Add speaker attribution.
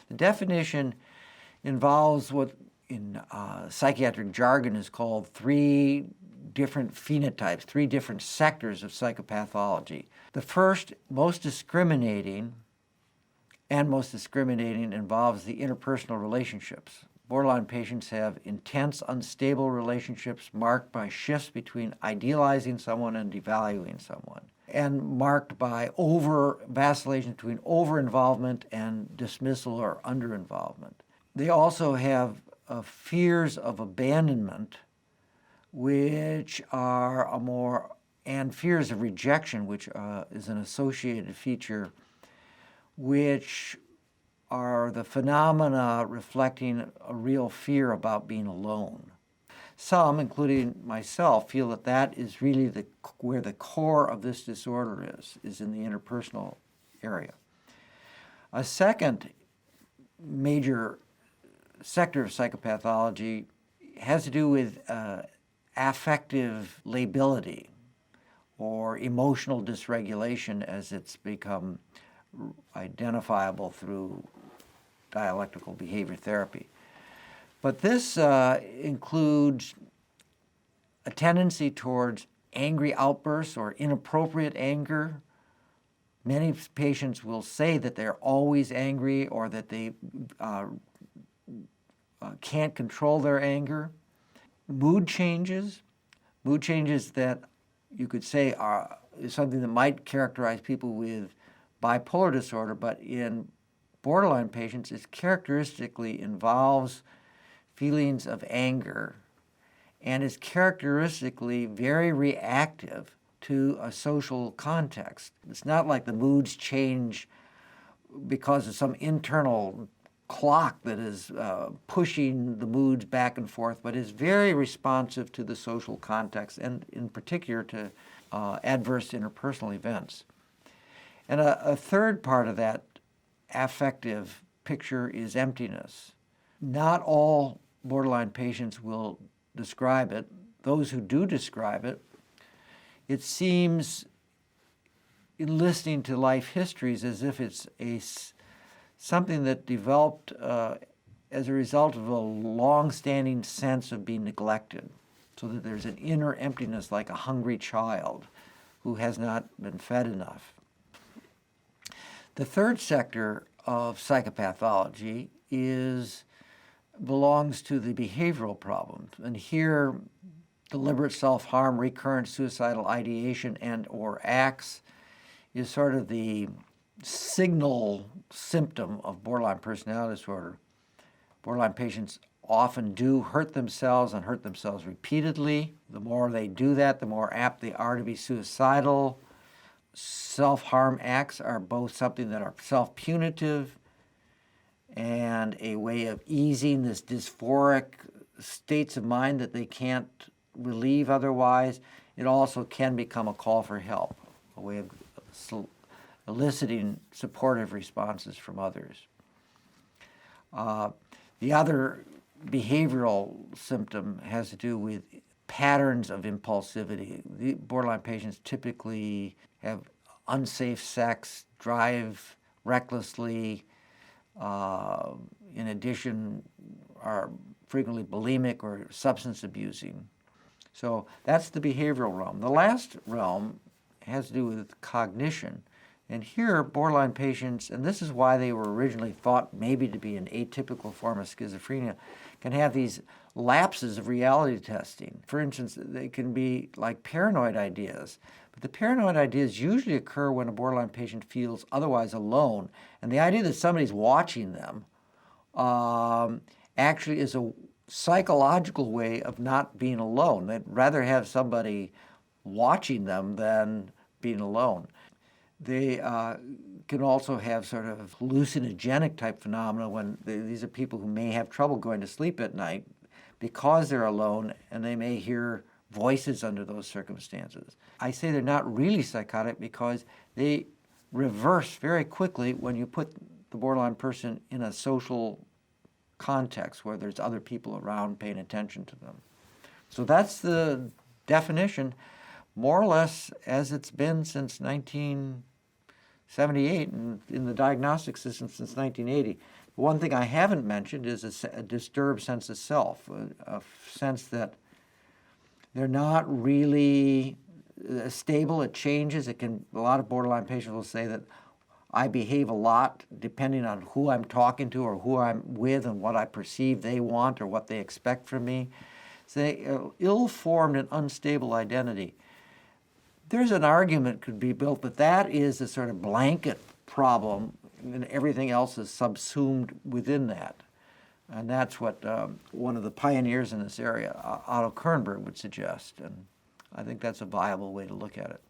Speaker 1: The definition involves what in psychiatric jargon is called three different phenotypes, three different sectors of psychopathology. The first, most discriminating involves the interpersonal relationships. Borderline patients have intense, unstable relationships marked by shifts between idealizing someone and devaluing someone, and marked by vacillation between over-involvement and dismissal or under-involvement. They also have fears of abandonment, which are and fears of rejection, which is an associated feature, which are the phenomena reflecting a real fear about being alone. Some, including myself, feel that that is really where the core of this disorder is in the interpersonal area. A second major sector of psychopathology has to do with affective lability or emotional dysregulation, as it's become identifiable through dialectical behavior therapy. But this includes a tendency towards angry outbursts or inappropriate anger. Many patients will say that they're always angry or that they can't control their anger. Mood changes that you could say is something that might characterize people with bipolar disorder, but in borderline patients, it characteristically involves feelings of anger and is characteristically very reactive to a social context. It's not like the moods change because of some internal clock that is pushing the moods back and forth, but is very responsive to the social context and in particular to adverse interpersonal events. And a third part of that affective picture is emptiness. Not all borderline patients will describe it. Those who do describe it, it seems in listening to life histories as if it's something that developed as a result of a long-standing sense of being neglected, so that there's an inner emptiness like a hungry child who has not been fed enough. The third sector of psychopathology belongs to the behavioral problems. And here, deliberate self-harm, recurrent suicidal ideation and/or acts is sort of the signal symptom of borderline personality disorder. Borderline patients often do hurt themselves and hurt themselves repeatedly. The more they do that, the more apt they are to be suicidal. Self-harm acts are both something that are self-punitive and a way of easing this dysphoric states of mind that they can't relieve otherwise. It also can become a call for help, a way of eliciting supportive responses from others. The other behavioral symptom has to do with patterns of impulsivity. The borderline patients typically have unsafe sex, drive recklessly, in addition are frequently bulimic or substance abusing. So that's the behavioral realm. The last realm has to do with cognition. And here, borderline patients, and this is why they were originally thought maybe to be an atypical form of schizophrenia, can have these lapses of reality testing. For instance, they can be like paranoid ideas. But the paranoid ideas usually occur when a borderline patient feels otherwise alone. And the idea that somebody's watching them actually is a psychological way of not being alone. They'd rather have somebody watching them than being alone. They can also have sort of hallucinogenic type phenomena when these are people who may have trouble going to sleep at night because they're alone, and they may hear voices under those circumstances. I say they're not really psychotic because they reverse very quickly when you put the borderline person in a social context where there's other people around paying attention to them. So that's the definition, more or less as it's been since 19 78 in the diagnostic system since 1980. One thing I haven't mentioned is a disturbed sense of self, a sense that they're not really stable. It changes. A lot of borderline patients will say that I behave a lot depending on who I'm talking to or who I'm with and what I perceive they want or what they expect from me. So ill-formed and unstable identity. There's an argument could be built that that is a sort of blanket problem and everything else is subsumed within that. And that's what one of the pioneers in this area, Otto Kernberg, would suggest. And I think that's a viable way to look at it.